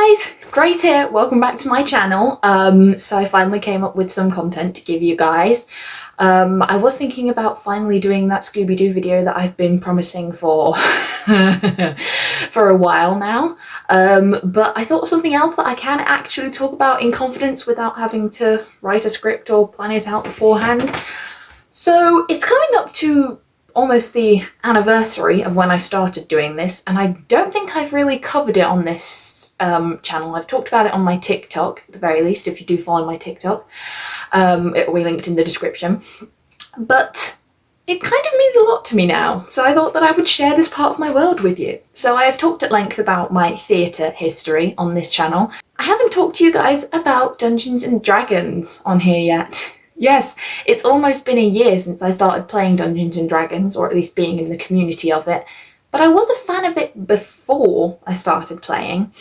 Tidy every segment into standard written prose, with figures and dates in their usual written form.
guys, Grace here, welcome back to my channel. So I finally came up with some content to give you guys. I was thinking about finally doing that Scooby-Doo video that I've been promising for for a while now, but I thought of something else that I can actually talk about in confidence without having to write a script or plan it out beforehand. So it's coming up to almost the anniversary of when I started doing this, and I don't think I've really covered it on this channel. I've talked about it on my TikTok, at the very least, if you do follow my TikTok. It will be linked in the description. But it kind of means a lot to me now, so I thought that I would share this part of my world with you. So I have talked at length about my theatre history on this channel. I haven't talked to you guys about Dungeons and Dragons on here yet. Yes, it's almost been a year since I started playing Dungeons and Dragons, or at least being in the community of it, but I was a fan of it before I started playing.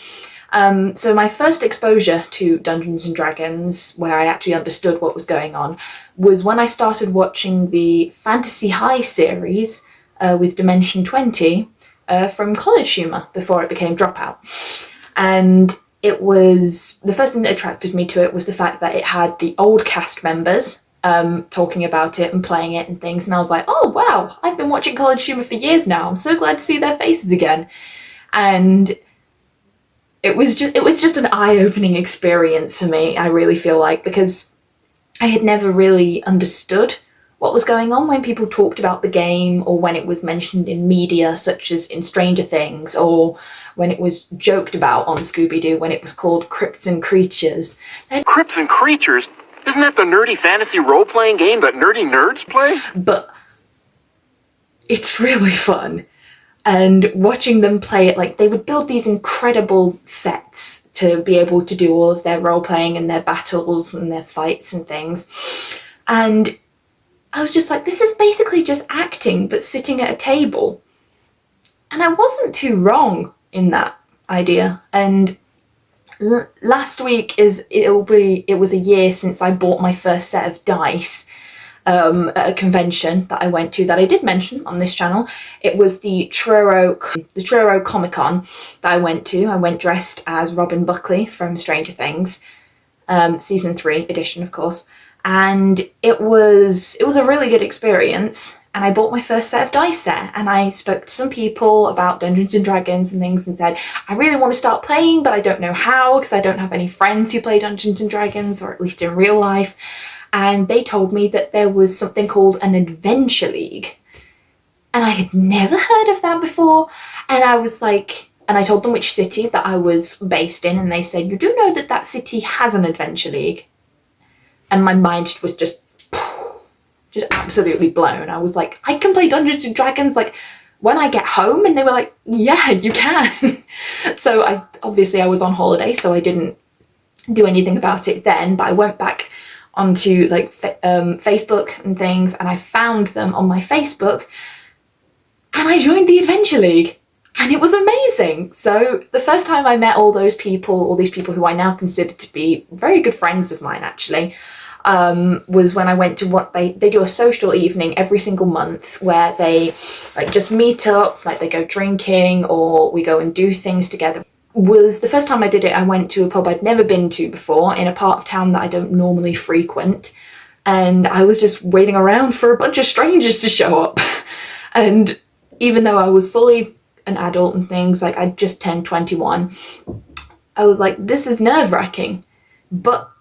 So my first exposure to Dungeons and Dragons, where I actually understood what was going on, was when I started watching the Fantasy High series with Dimension 20 from College Humor before it became Dropout. And it was, the first thing that attracted me to it was the fact that it had the old cast members talking about it and playing it and things, and I was like, oh wow, I've been watching College Humor for years now, I'm so glad to see their faces again. And it was just an eye-opening experience for me, I really feel like, because I had never really understood what was going on when people talked about the game, or when it was mentioned in media such as in Stranger Things, or when it was joked about on Scooby-Doo when it was called Crypts and Creatures. Crypts and Creatures? Isn't that the nerdy fantasy role-playing game that nerdy nerds play? But it's really fun. And watching them play it, like, they would build these incredible sets to be able to do all of their role-playing and their battles and their fights and things. And I was just like, this is basically just acting, but sitting at a table. And I wasn't too wrong in that idea. And last week it was a year since I bought my first set of dice at a convention that I went to, that I did mention on this channel. It was the Truro Comic Con that I went to. I went dressed as Robin Buckley from Stranger Things, season 3 edition, of course. And it was a really good experience, and I bought my first set of dice there, and I spoke to some people about Dungeons and Dragons and things and said, I really want to start playing, but I don't know how, because I don't have any friends who play Dungeons and Dragons, or at least in real life. And they told me that there was something called an Adventure League, and I had never heard of that before. And I was like, and I told them which city that I was based in, and they said, you do know that that city has an Adventure League? And my mind was just absolutely blown. I was like, I can play Dungeons and Dragons like when I get home? And they were like, yeah, you can. So I was on holiday, so I didn't do anything about it then, but I went back onto like Facebook and things, and I found them on my Facebook, and I joined the Adventure League, and it was amazing. So the first time I met all these people who I now consider to be very good friends of mine, actually, was when I went to what they do a social evening every single month, where they like just meet up, like they go drinking or we go and do things together. Was the first time I did it, I went to a pub I'd never been to before in a part of town that I don't normally frequent, and I was just waiting around for a bunch of strangers to show up. And even though I was fully an adult and things, like I just turned 21, I was like, this is nerve-wracking, but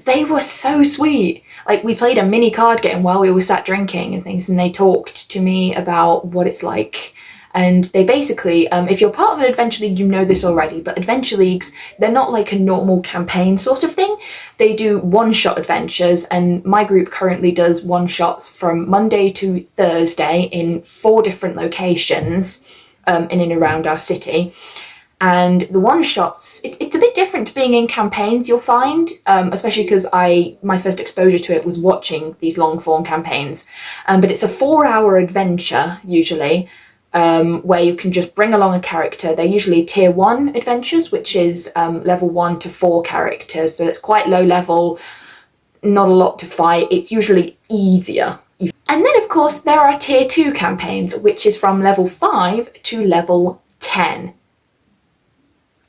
they were so sweet. Like, we played a mini card game while we were sat drinking and things, and they talked to me about what it's like. And they basically, if you're part of an Adventure League, you know this already, but Adventure Leagues, they're not like a normal campaign sort of thing. They do one-shot adventures, and my group currently does one-shots from Monday to Thursday in 4 different locations in and around our city. And the one-shots, it's a bit different to being in campaigns, you'll find, especially because my first exposure to it was watching these long-form campaigns. But it's a 4-hour adventure, usually, where you can just bring along a character. They're usually tier 1 adventures, which is level 1 to 4 characters, so it's quite low level, not a lot to fight. It's usually easier. And then, of course, there are tier 2 campaigns, which is from level 5 to level 10.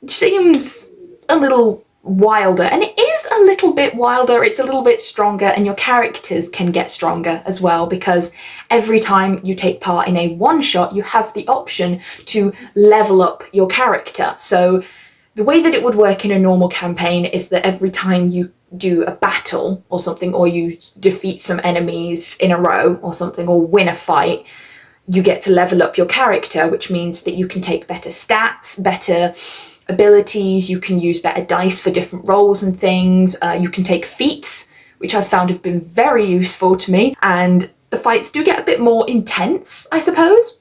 Which seems a little wilder, and it is a little bit wilder, it's a little bit stronger, and your characters can get stronger as well, because every time you take part in a one-shot you have the option to level up your character. So the way that it would work in a normal campaign is that every time you do a battle or something, or you defeat some enemies in a row or something, or win a fight, you get to level up your character, which means that you can take better stats, better abilities, you can use better dice for different roles and things, you can take feats, which I've found have been very useful to me, and the fights do get a bit more intense, I suppose,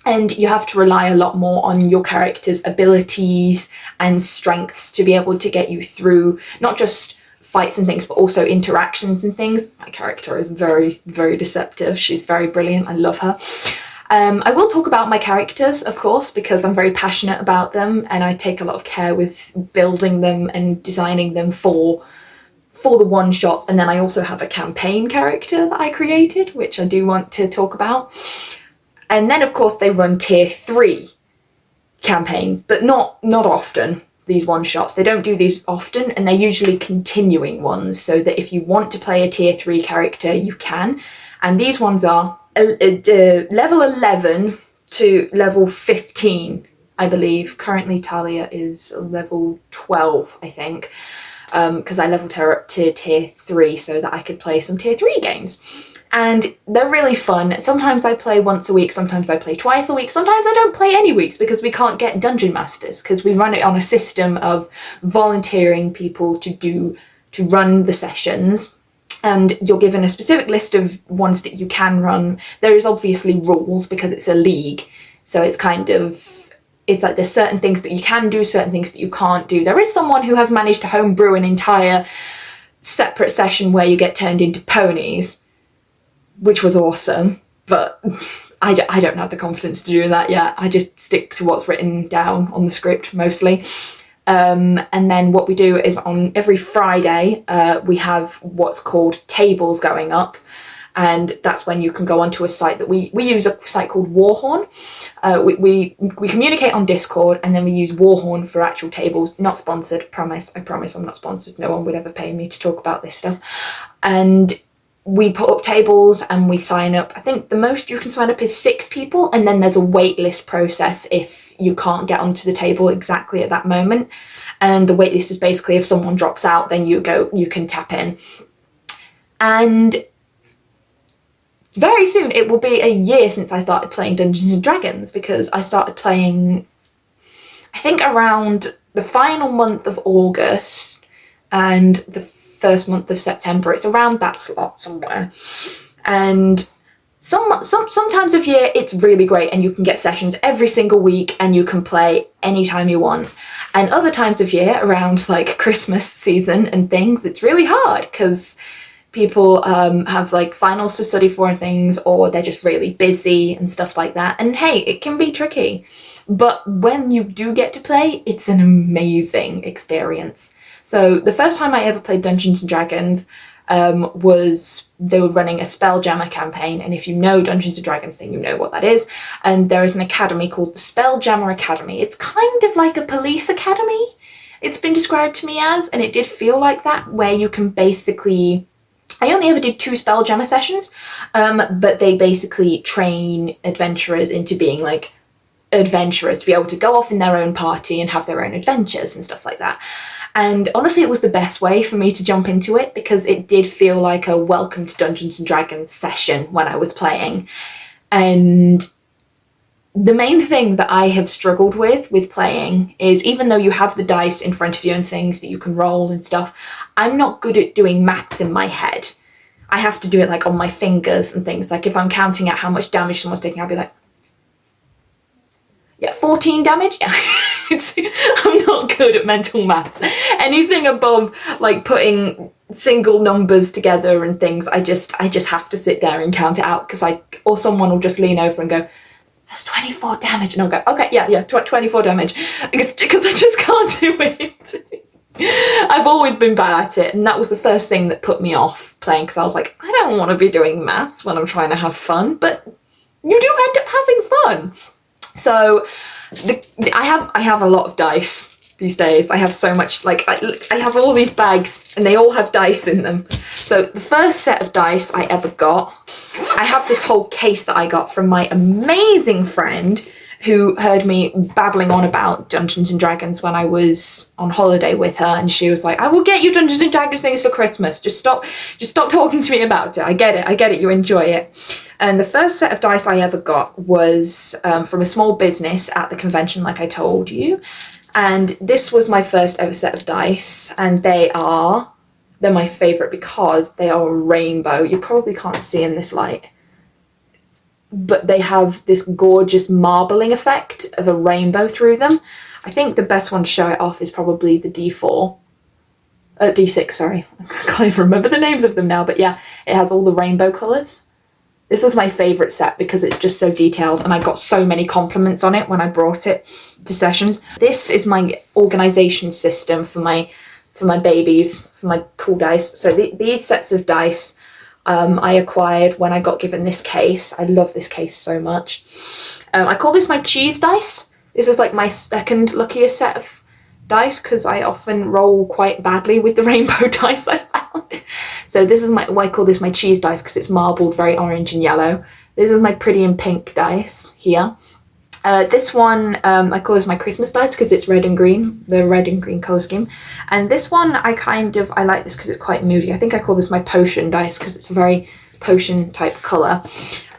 and you have to rely a lot more on your character's abilities and strengths to be able to get you through not just fights and things, but also interactions and things. My character is very, very deceptive. She's very brilliant. I love her. I will talk about my characters, of course, because I'm very passionate about them and I take a lot of care with building them and designing them for the one-shots. And then I also have a campaign character that I created, which I do want to talk about. And then, of course, they run tier 3 campaigns, but not often, these one-shots. They don't do these often, and they're usually continuing ones, so that if you want to play a tier 3 character, you can. And these ones are level 11 to level 15, I believe. Currently Talia is level 12, I think, because I leveled her up to tier 3 so that I could play some tier 3 games. And they're really fun. Sometimes I play once a week, sometimes I play twice a week, sometimes I don't play any weeks because we can't get dungeon masters, because we run it on a system of volunteering people to run the sessions. And you're given a specific list of ones that you can run. There is obviously rules because it's a league. So it's kind of, it's like there's certain things that you can do, certain things that you can't do. There is someone who has managed to homebrew an entire separate session where you get turned into ponies, which was awesome. But I don't have the confidence to do that yet. I just stick to what's written down on the script mostly. And then what we do is on every Friday, we have what's called tables going up. And that's when you can go onto a site that we use a site called Warhorn. We communicate on Discord, and then we use Warhorn for actual tables. Not sponsored, I promise I'm not sponsored. No one would ever pay me to talk about this stuff. And we put up tables and we sign up. I think the most you can sign up is 6 people, and then there's a wait list process if you can't get onto the table exactly at that moment. And the wait list is basically if someone drops out, then you can tap in. And very soon it will be a year since I started playing Dungeons and Dragons, because I started playing, I think, around the final month of August and the first month of September. It's around that slot somewhere. And some times of year it's really great and you can get sessions every single week and you can play anytime you want. And other times of year, around like Christmas season and things, it's really hard because people have like finals to study for and things, or they're just really busy and stuff like that. And hey, it can be tricky. But when you do get to play, it's an amazing experience. So the first time I ever played Dungeons and Dragons was they were running a Spelljammer campaign, and if you know Dungeons and Dragons, then you know what that is. And there is an academy called the Spelljammer Academy. It's kind of like a police academy, it's been described to me as, and it did feel like that, where you can basically, I only ever did 2 Spelljammer sessions, but they basically train adventurers into being like adventurers, to be able to go off in their own party and have their own adventures and stuff like that. And honestly, it was the best way for me to jump into it, because it did feel like a welcome to Dungeons and Dragons session when I was playing. And the main thing that I have struggled with playing is, even though you have the dice in front of you and things that you can roll and stuff, I'm not good at doing maths in my head. I have to do it like on my fingers and things. Like if I'm counting out how much damage someone's taking, I'll be like, yeah, 14 damage. Yeah. I'm not good at mental maths. Anything above like putting single numbers together and things, I just have to sit there and count it out, because or someone will just lean over and go, that's 24 damage, and I'll go, okay, yeah, 24 damage, because I just can't do it. I've always been bad at it, and that was the first thing that put me off playing, because I was like, I don't want to be doing maths when I'm trying to have fun, but you do end up having fun. So I have a lot of dice, these days. I have so much, like, I have all these bags and they all have dice in them. So the first set of dice I ever got, I have this whole case that I got from my amazing friend who heard me babbling on about Dungeons and Dragons when I was on holiday with her, and she was like, I will get you Dungeons and Dragons things for Christmas. Just stop talking to me about it. I get it, you enjoy it. And the first set of dice I ever got was from a small business at the convention, like I told you. And this was my first ever set of dice, and they're my favourite because they are rainbow. You probably can't see in this light, but they have this gorgeous marbling effect of a rainbow through them. I think the best one to show it off is probably the D6, sorry. I can't even remember the names of them now, but yeah, it has all the rainbow colours. This is my favourite set because it's just so detailed, and I got so many compliments on it when I brought it to sessions. This is my organisation system for my babies, for my cool dice. So these sets of dice I acquired when I got given this case. I love this case so much. I call this my cheese dice. This is like my second luckiest set of dice because I often roll quite badly with the rainbow dice I found. So this is why I call this my cheese dice, because it's marbled very orange and yellow. This is my pretty and pink dice here. This one, I call this my Christmas dice because it's red and green, the red and green colour scheme. And this one, I like this because it's quite moody. I think I call this my potion dice because it's a very potion type colour.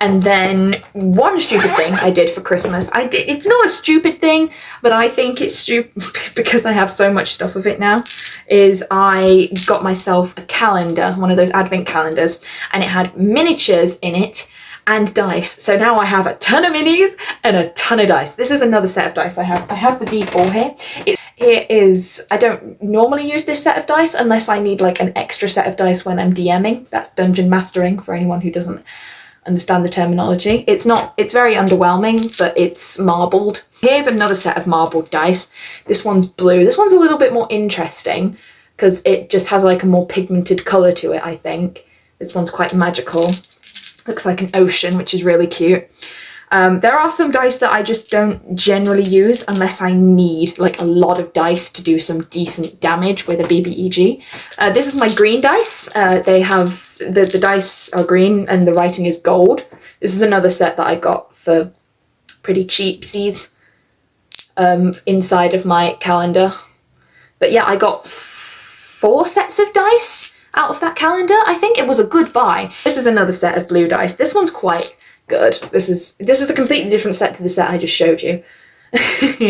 And then one stupid thing I did for Christmas, it's not a stupid thing, but I think it's stupid because I have so much stuff of it now, is I got myself a calendar, one of those advent calendars, and it had miniatures in it and dice. So now I have a ton of minis and a ton of dice. This is another set of dice I have. I have the D4 here. Here is, I don't normally use this set of dice unless I need like an extra set of dice when I'm DMing. That's dungeon mastering for anyone who doesn't understand the terminology. It's very underwhelming, but it's marbled. Here's another set of marbled dice. This one's blue. This one's a little bit more interesting because it just has like a more pigmented colour to it, I think. This one's quite magical. Looks like an ocean, which is really cute. There are some dice that I just don't generally use unless I need like a lot of dice to do some decent damage with a BBEG. This is my green dice. They have, the dice are green and the writing is gold. This is another set that I got for pretty cheapsies inside of my calendar. But yeah, I got 4 sets of dice out of that calendar. I think it was a good buy. This is another set of blue dice. This one's quite good. This is a completely different set to the set I just showed you.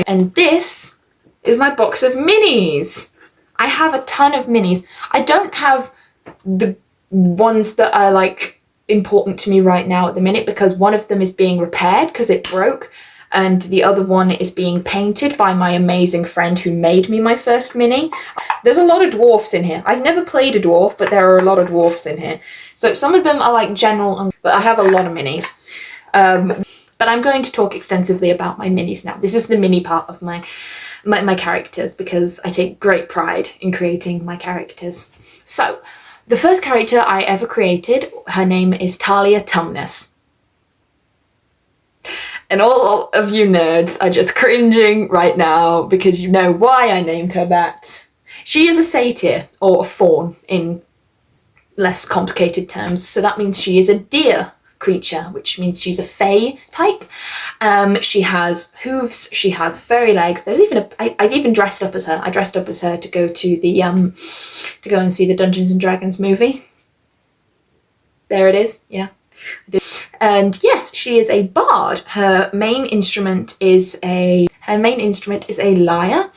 And this is my box of minis. I have a ton of minis. I don't have the ones that are like important to me right now at the minute because one of them is being repaired because it broke, and the other one is being painted by my amazing friend who made me my first mini. There's a lot of dwarfs in here. I've never played a dwarf, but there are a lot of dwarfs in here. So some of them are like general, but I have a lot of minis. But I'm going to talk extensively about my minis now. This is the mini part of my characters because I take great pride in creating my characters. So the first character I ever created, her name is Talia Tumnus. And all of you nerds are just cringing right now because you know why I named her that. She is a satyr, or a faun in less complicated terms. So that means she is a deer creature, which means she's a fae type. She has hooves, she has furry legs. There's even I've even dressed up as her. I dressed up as her to go to the to go and see the Dungeons and Dragons movie. There it is, yeah. I did. And yes, she is a bard. Her main instrument is a lyre.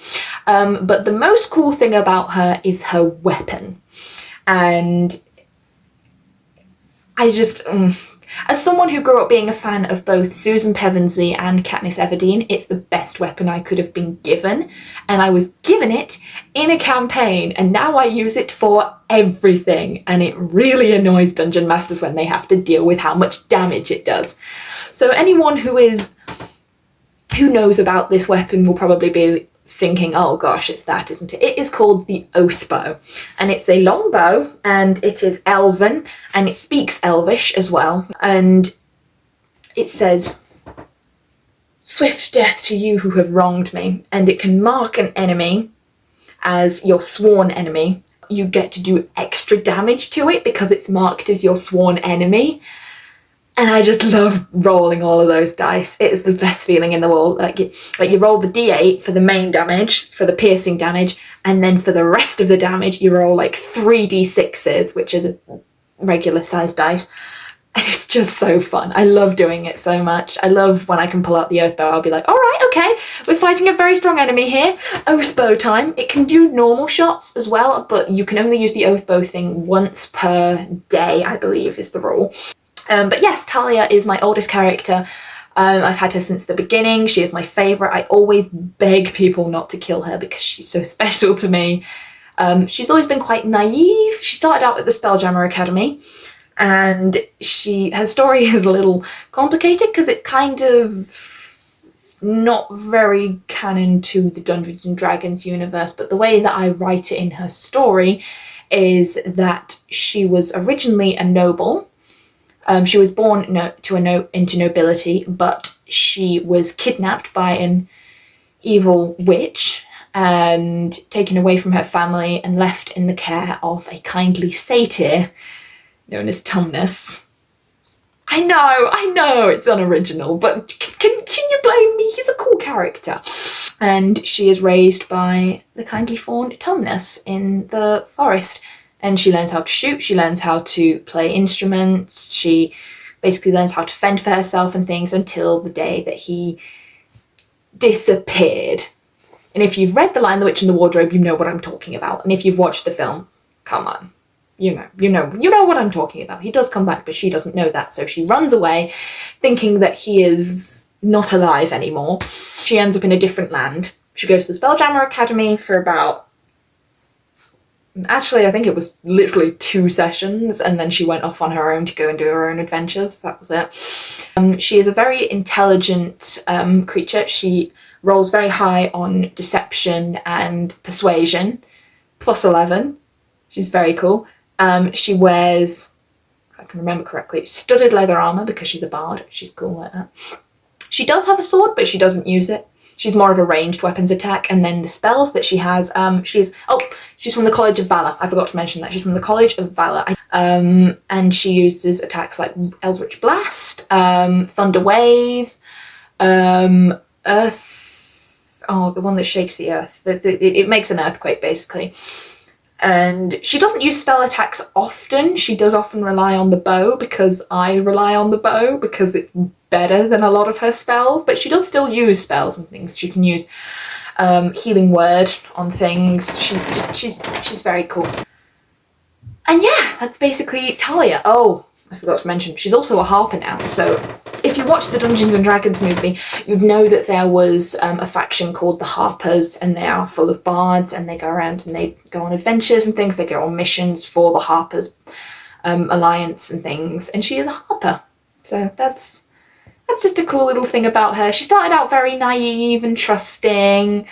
But the most cool thing about her is her weapon. And I just, as someone who grew up being a fan of both Susan Pevensey and Katniss Everdeen, it's the best weapon I could have been given. And I was given it in a campaign, and now I use it for everything. And it really annoys Dungeon Masters when they have to deal with how much damage it does. So anyone who knows about this weapon will probably be thinking, oh gosh, it's that, isn't it? It is called the Oath Bow, and it's a long bow, and it is elven, and it speaks Elvish as well, and it says, Swift death to you who have wronged me, and it can mark an enemy as your sworn enemy. You get to do extra damage to it because it's marked as your sworn enemy. And I just love rolling all of those dice. It is the best feeling in the world. Like you roll the d8 for the main damage, for the piercing damage, and then for the rest of the damage you roll like 3d6s, which are the regular sized dice. And it's just so fun. I love doing it so much. I love when I can pull out the oath bow. I'll be like, all right, okay, we're fighting a very strong enemy here. Oath bow time. It can do normal shots as well, but you can only use the oath bow thing once per day, I believe is the rule. But yes, Talia is my oldest character. I've had her since the beginning. She is my favourite. I always beg people not to kill her because she's so special to me. She's always been quite naive. She started out at the Spelljammer Academy, and her story is a little complicated because it's kind of not very canon to the Dungeons and Dragons universe, but the way that I write it in her story is that she was originally a noble. She was born into nobility, but she was kidnapped by an evil witch and taken away from her family and left in the care of a kindly satyr known as Tumnus. I know, it's unoriginal, but can you blame me? He's a cool character. And she is raised by the kindly fawn Tumnus in the forest. And she learns how to shoot, she learns how to play instruments, she basically learns how to fend for herself and things until the day that he disappeared. And if you've read The Lion, the Witch and the Wardrobe, you know what I'm talking about. And if you've watched the film, come on. You know what I'm talking about. He does come back, but she doesn't know that. So she runs away thinking that he is not alive anymore. She ends up in a different land. She goes to the Spelljammer Academy for about... Actually, I think it was literally 2 sessions, and then she went off on her own to go and do her own adventures. That was it. She is a very intelligent creature. She rolls very high on deception and persuasion, plus 11. She's very cool. She wears, if I can remember correctly, studded leather armour because she's a bard. She's cool like that. She does have a sword, but she doesn't use it. She's more of a ranged weapons attack. And then the spells that she has, she's from the College of Valor. I forgot to mention that. She's from the College of Valor. And she uses attacks like Eldritch Blast, Thunder Wave, Earth... Oh, the one that shakes the earth. It makes an earthquake, basically. And she doesn't use spell attacks often. She does often rely on the bow because I rely on the bow because it's better than a lot of her spells. But she does still use spells and things. She can use healing word on things. She's very cool. And yeah, that's basically Talia. Oh, I forgot to mention, she's also a harper now. So if you watched the Dungeons and Dragons movie, you'd know that there was a faction called the Harpers, and they are full of bards, and they go around and they go on adventures and things. They go on missions for the Harpers Alliance and things, and she is a harper. So that's just a cool little thing about her. She started out very naive and trusting,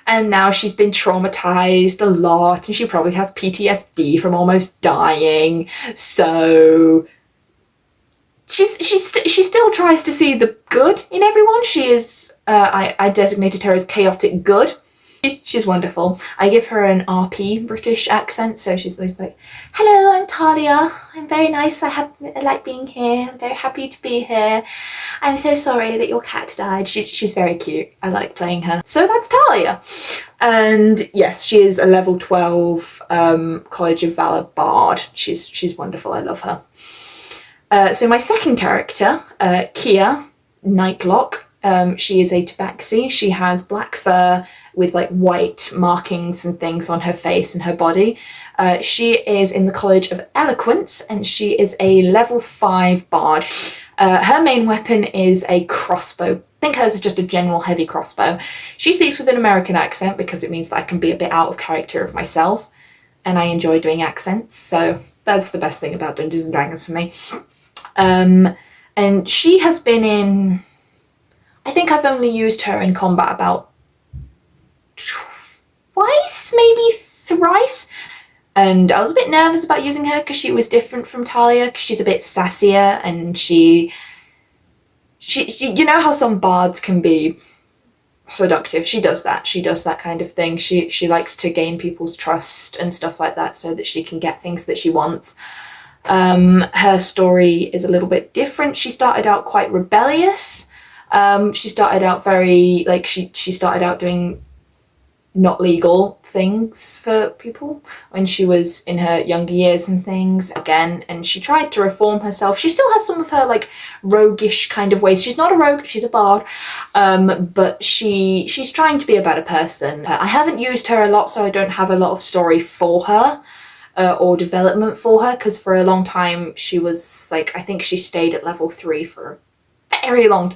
and now she's been traumatized a lot, and she probably has PTSD from almost dying. So she still tries to see the good in everyone. She is, I designated her as chaotic good. She's wonderful. I give her an RP British accent, so she's always like, hello, I'm Talia. I'm very nice. I like being here. I'm very happy to be here. I'm so sorry that your cat died. She's very cute. I like playing her. So that's Talia. And yes, she is a level 12 College of Valor bard. She's wonderful. I love her. So my second character, Kia Nightlock, she is a tabaxi. She has black fur with like white markings and things on her face and her body. She is in the College of Eloquence, and she is a level 5 bard. Her main weapon is a crossbow. I think hers is just a general heavy crossbow. She speaks with an American accent because it means that I can be a bit out of character of myself, and I enjoy doing accents, so that's the best thing about Dungeons and Dragons for me. And she has been in... I think I've only used her in combat about twice, maybe thrice. And I was a bit nervous about using her because she was different from Talia, because she's a bit sassier and she she you know how some bards can be seductive. She does that kind of thing. She likes to gain people's trust and stuff like that so that she can get things that she wants. Her story is a little bit different. She started out quite rebellious. She started out very, like, she started out doing not legal things for people when she was in her younger years and things again, and she tried to reform herself. She still has some of her like roguish kind of ways. She's not a rogue, she's a bard, but she's trying to be a better person. I haven't used her a lot, so I don't have a lot of story for her or development for her, because for a long time she was like, I think she stayed at level 3 for very long,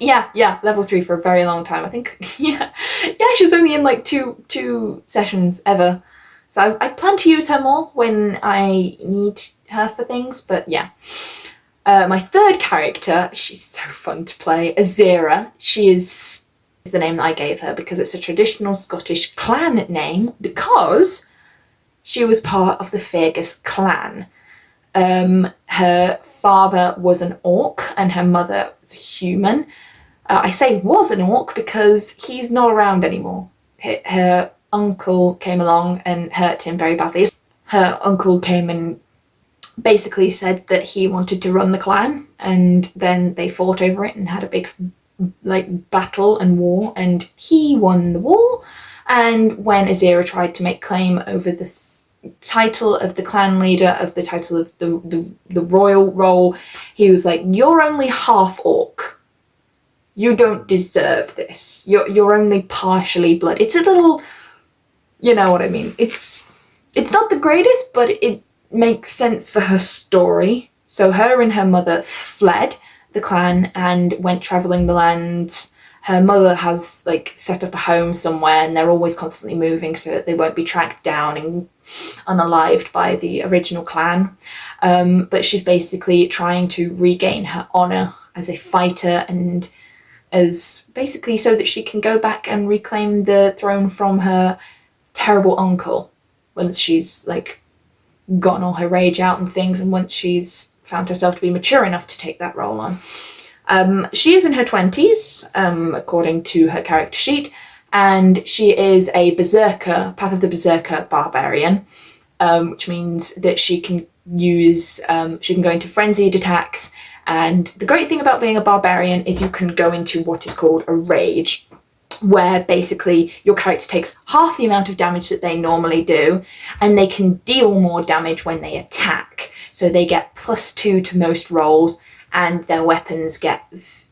level 3 for a very long time. I think, she was only in like two sessions ever. So I plan to use her more when I need her for things, but yeah. My third character, she's so fun to play, Azira. She is the name that I gave her because it's a traditional Scottish clan name, because she was part of the Fergus clan. Her father was an orc and her mother was a human. I say was an orc because he's not around anymore. Her uncle came along and hurt him very badly. Her uncle came and basically said that he wanted to run the clan, and then they fought over it and had a big like battle and war, and he won the war. And when Azira tried to make claim over the title of the clan leader, of the title of the royal role, he was like, "You're only half orc. You don't deserve this. You're only partially blood." It's a little, you know what I mean. It's not the greatest, but it makes sense for her story. So her and her mother fled the clan and went traveling the lands. Her mother has like set up a home somewhere, and they're always constantly moving so that they won't be tracked down and unalived by the original clan. But she's basically trying to regain her honor as a fighter, and as basically so that she can go back and reclaim the throne from her terrible uncle once she's like gotten all her rage out and things, and once she's found herself to be mature enough to take that role on. She is in her 20s, according to her character sheet, and she is a berserker, Path of the Berserker barbarian, which means that she can use, she can go into frenzied attacks, and the great thing about being a barbarian is you can go into what is called a rage, where basically your character takes half the amount of damage that they normally do, and they can deal more damage when they attack. So they get +2 to most rolls, and their weapons get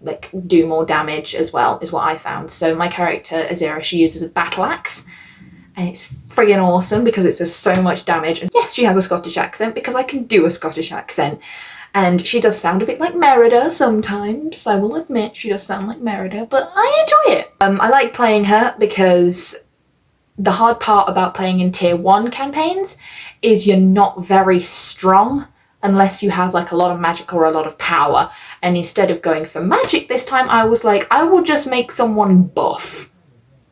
like do more damage as well, is what I found. So my character Azira, she uses a battle axe, and it's friggin' awesome because it does so much damage. And yes, she has a Scottish accent because I can do a Scottish accent, and she does sound a bit like Merida sometimes. I will admit she does sound like Merida, but I enjoy it. I like playing her because the hard part about playing in tier 1 campaigns is you're not very strong unless you have like a lot of magic or a lot of power. And instead of going for magic this time, I was like, I will just make someone buff.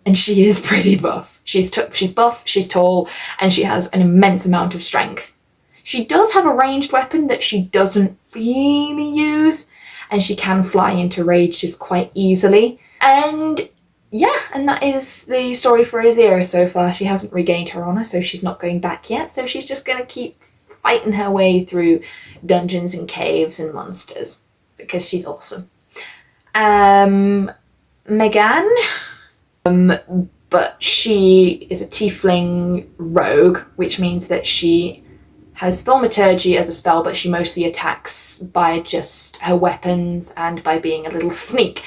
And she is pretty buff. She's buff, she's tall, and she has an immense amount of strength. She does have a ranged weapon that she doesn't really use, and she can fly into rages quite easily. And yeah, and that is the story for Azira so far. She hasn't regained her honor, so she's not going back yet. So she's just going to keep fighting her way through dungeons and caves and monsters because she's awesome. Megan, but she is a tiefling rogue, which means that she has thaumaturgy as a spell, but she mostly attacks by just her weapons and by being a little sneak.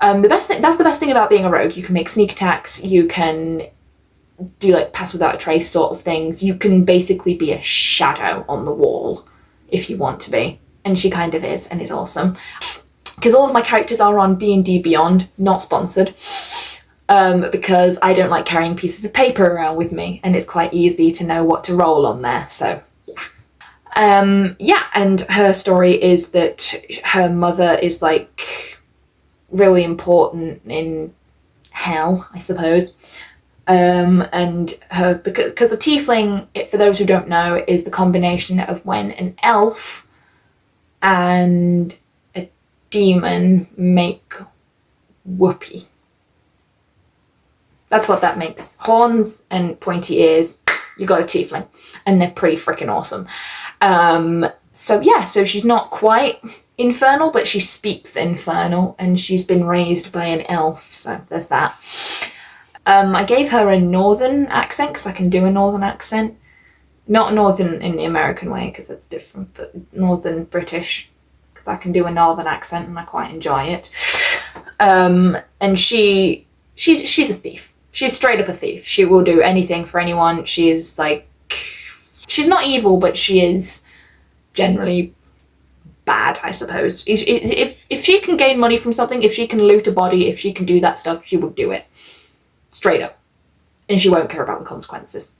That's the best thing about being a rogue. You can make sneak attacks, you can do like pass without a trace sort of things. You can basically be a shadow on the wall if you want to be, and she kind of is, and is awesome. Because all of my characters are on D&D Beyond, not sponsored, because I don't like carrying pieces of paper around with me, and it's quite easy to know what to roll on there, so yeah. And her story is that her mother is like really important in hell, I suppose. And her, because a tiefling, for those who don't know, is the combination of when an elf and a demon make whoopee. That's what that makes. Horns and pointy ears. You got a tiefling, and they're pretty freaking awesome. So she's not quite infernal, but she speaks infernal, and she's been raised by an elf, so there's that. I gave her a northern accent because I can do a northern accent. Not northern in the American way because that's different, but northern British because I can do a northern accent and I quite enjoy it. And she's a thief. She's straight up a thief. She will do anything for anyone. She is like, she's not evil, but she is generally bad, I suppose. If she can gain money from something, if she can loot a body, if she can do that stuff, she will do it. Straight up. And she won't care about the consequences.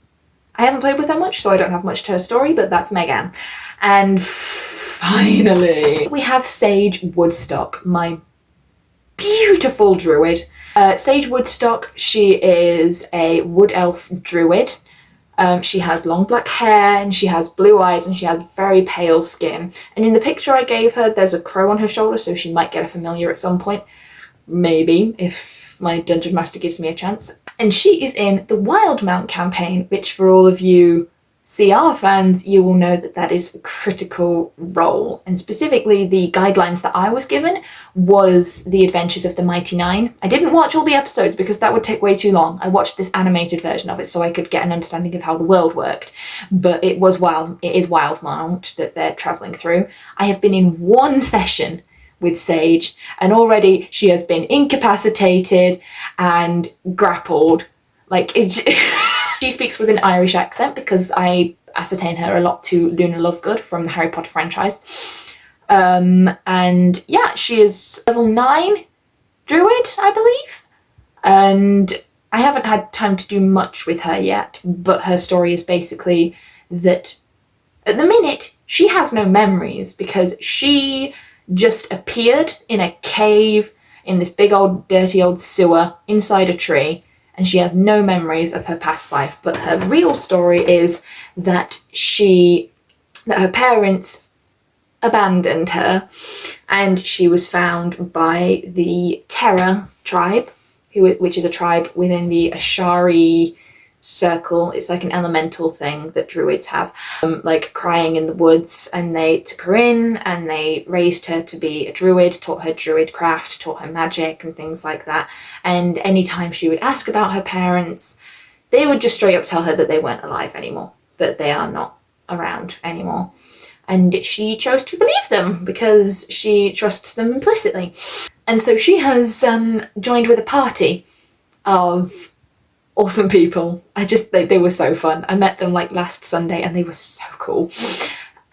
I haven't played with her much, so I don't have much to her story, but that's Megan. And finally, we have Sage Woodstock, my beautiful druid. Sage Woodstock, she is a wood elf druid. She has long black hair, and she has blue eyes, and she has very pale skin. And in the picture I gave her, there's a crow on her shoulder, so she might get a familiar at some point. Maybe, if my Dungeon Master gives me a chance. And she is in the Wildmount campaign, which for all of you CR fans, you will know that that is a critical role. And specifically, the guidelines that I was given was The Adventures of the Mighty Nine. I didn't watch all the episodes because that would take way too long. I watched this animated version of it so I could get an understanding of how the world worked. But it is Wildmount that they're travelling through. I have been in one session with Sage, and already she has been incapacitated and grappled. Like, she speaks with an Irish accent because I ascertain her a lot to Luna Lovegood from the Harry Potter franchise. And yeah, she is level 9 druid, I believe. And I haven't had time to do much with her yet, but her story is basically that at the minute she has no memories because she just appeared in a cave in this big old dirty old sewer inside a tree, and she has no memories of her past life. But her real story is that her parents abandoned her, and she was found by the Terra tribe, which is a tribe within the Ashari circle. It's like an elemental thing that druids have, like crying in the woods, and they took her in and they raised her to be a druid, taught her druid craft, taught her magic and things like that. And anytime she would ask about her parents, they would just straight up tell her that they weren't alive anymore, that they are not around anymore. And she chose to believe them because she trusts them implicitly. And so she has joined with a party of awesome people. They were so fun. I met them like last Sunday and they were so cool.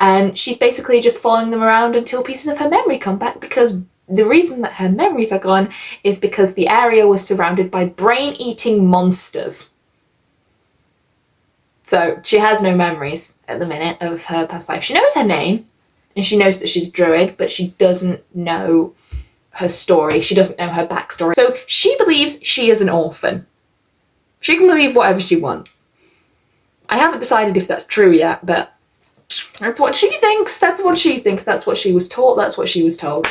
And she's basically just following them around until pieces of her memory come back, because the reason that her memories are gone is because the area was surrounded by brain-eating monsters. So she has no memories at the minute of her past life. She knows her name and she knows that she's a druid, but she doesn't know her story. She doesn't know her backstory. So she believes she is an orphan. She can believe whatever she wants. I haven't decided if that's true yet, but that's what she thinks. That's what she thinks. That's what she was taught. That's what she was told.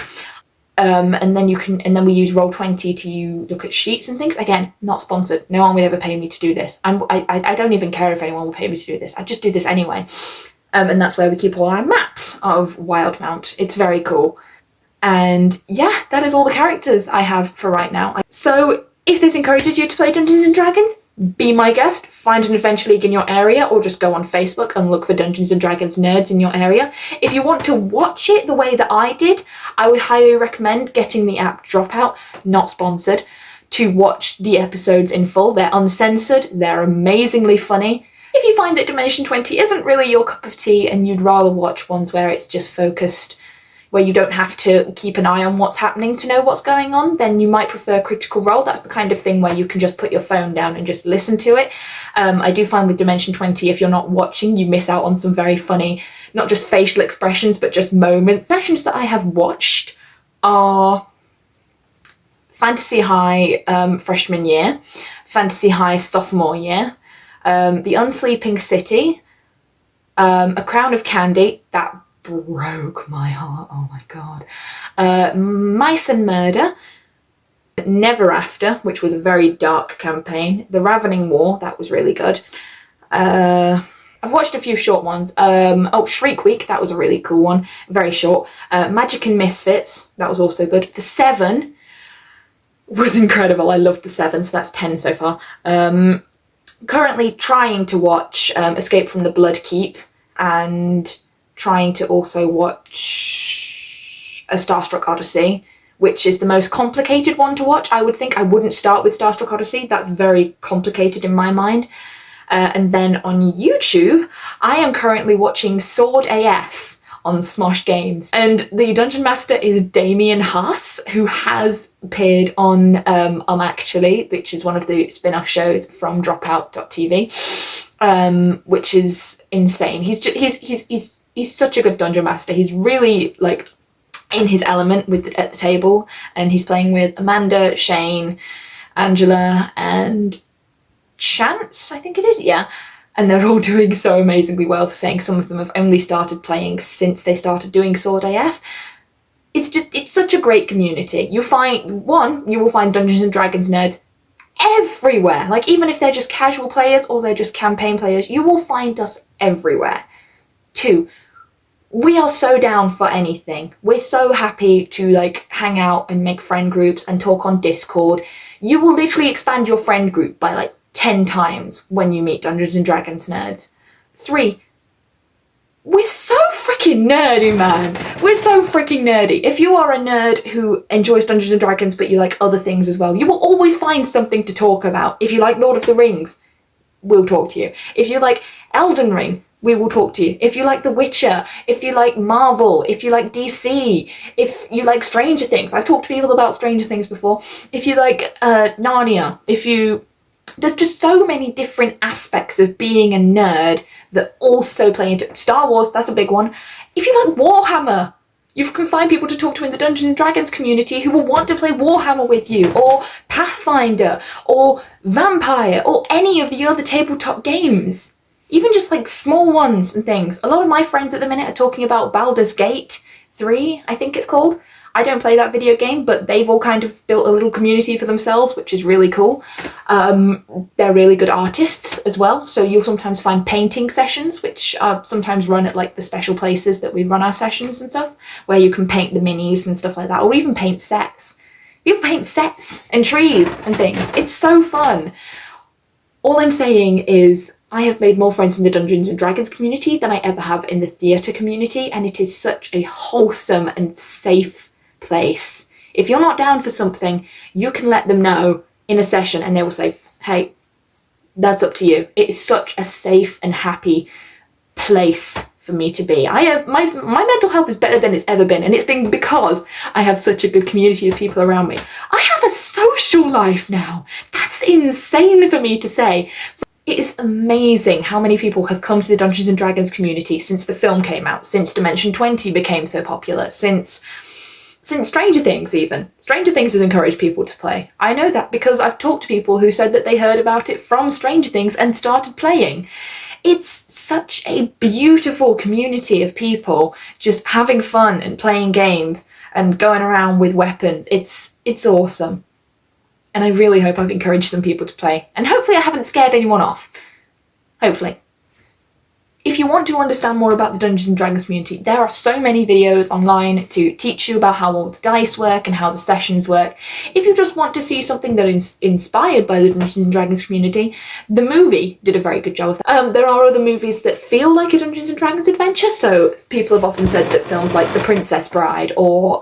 And then we use Roll20 to look at sheets and things. Again, not sponsored. No one would ever pay me to do this. I don't even care if anyone will pay me to do this. I just do this anyway. And that's where we keep all our maps of Wildmount. It's very cool. And yeah, that is all the characters I have for right now. So if this encourages you to play Dungeons and Dragons, be my guest, find an adventure league in your area, or just go on Facebook and look for Dungeons and Dragons nerds in your area. If you want to watch it the way that I did, I would highly recommend getting the app Dropout, not sponsored, to watch the episodes in full. They're uncensored, they're amazingly funny. If you find that Dimension 20 isn't really your cup of tea and you'd rather watch ones where it's just focused, where you don't have to keep an eye on what's happening to know what's going on, then you might prefer Critical Role. That's the kind of thing where you can just put your phone down and just listen to it. I do find with Dimension 20, if you're not watching, you miss out on some very funny, not just facial expressions, but just moments. Sessions that I have watched are Fantasy High freshman year, Fantasy High sophomore year, The Unsleeping City, A Crown of Candy, that broke my heart. Oh my god. Mice and Murder, Never After, which was a very dark campaign, The Ravening War, that was really good. I've watched a few short ones. Shriek Week, that was a really cool one, very short. Magic and Misfits, that was also good. The Seven was incredible. I loved The Seven, so that's 10 so far. Currently trying to watch Escape from the Blood Keep, and trying to also watch A Starstruck Odyssey, which is the most complicated one to watch. I would think I wouldn't start with Starstruck Odyssey. That's very complicated in my mind. And then on YouTube, I am currently watching Sword AF on Smosh Games. And the Dungeon Master is Damien Haas, who has appeared on Actually, which is one of the spin-off shows from Dropout.tv, which is insane. He's such a good Dungeon Master. He's really like in his element at the table, and he's playing with Amanda, Shane, Angela, and Chance, I think it is, yeah. And they're all doing so amazingly well for saying some of them have only started playing since they started doing Sword AF. It's such a great community. You will find Dungeons and Dragons nerds everywhere. Like, even if they're just casual players or they're just campaign players, you will find us everywhere. 2, we are so down for anything. We're so happy to like hang out and make friend groups and talk on Discord. You will literally expand your friend group by like 10 times when you meet Dungeons and Dragons nerds. 3, we're so freaking nerdy, man. We're so freaking nerdy. If you are a nerd who enjoys Dungeons and Dragons but you like other things as well, you will always find something to talk about. If you like Lord of the Rings, we'll talk to you. If you like Elden Ring, we will talk to you. If you like The Witcher, if you like Marvel, if you like DC, if you like Stranger Things. I've talked to people about Stranger Things before. If you like Narnia, there's just so many different aspects of being a nerd that also play into Star Wars. That's a big one. If you like Warhammer, you can find people to talk to in the Dungeons and Dragons community who will want to play Warhammer with you, or Pathfinder, or Vampire, or any of the other tabletop games. Even just like small ones and things. A lot of my friends at the minute are talking about Baldur's Gate 3, I think it's called. I don't play that video game, but they've all kind of built a little community for themselves, which is really cool. They're really good artists as well, so you'll sometimes find painting sessions, which are sometimes run at like the special places that we run our sessions and stuff, where you can paint the minis and stuff like that, or even paint sets. People paint sets and trees and things. It's so fun. All I'm saying is I have made more friends in the Dungeons and Dragons community than I ever have in the theatre community, and it is such a wholesome and safe place. If you're not down for something, you can let them know in a session and they will say, hey, that's up to you. It is such a safe and happy place for me to be. I have my mental health is better than it's ever been, and it's been because I have such a good community of people around me. I have a social life now. That's insane for me to say. It is amazing how many people have come to the Dungeons and Dragons community since the film came out, since Dimension 20 became so popular, since Stranger Things even. Stranger Things has encouraged people to play. I know that because I've talked to people who said that they heard about it from Stranger Things and started playing. It's such a beautiful community of people just having fun and playing games and going around with weapons. It's awesome. And I really hope I've encouraged some people to play. And hopefully I haven't scared anyone off. Hopefully. If you want to understand more about the Dungeons and Dragons community, there are so many videos online to teach you about how all the dice work and how the sessions work. If you just want to see something that is inspired by the Dungeons and Dragons community, the movie did a very good job of that. There are other movies that feel like a Dungeons and Dragons adventure, so people have often said that films like The Princess Bride or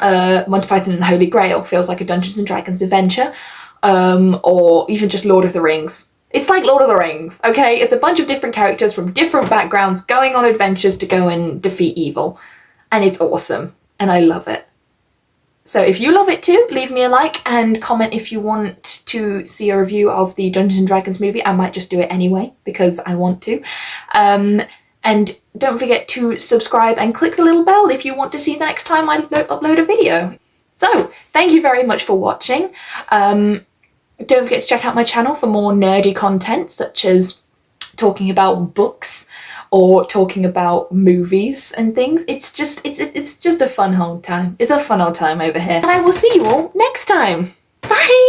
Monty Python and the Holy Grail feels like a Dungeons and Dragons adventure, or even just Lord of the Rings. It's like Lord of the Rings, okay? It's a bunch of different characters from different backgrounds going on adventures to go and defeat evil. And it's awesome. And I love it. So if you love it too, leave me a like and comment if you want to see a review of the Dungeons and Dragons movie. I might just do it anyway because I want to. And don't forget to subscribe and click the little bell if you want to see the next time I upload a video. So thank you very much for watching. Don't forget to check out my channel for more nerdy content, such as talking about books or talking about movies and things. It's just a fun old time. It's a fun old time over here. And I will see you all next time. Bye!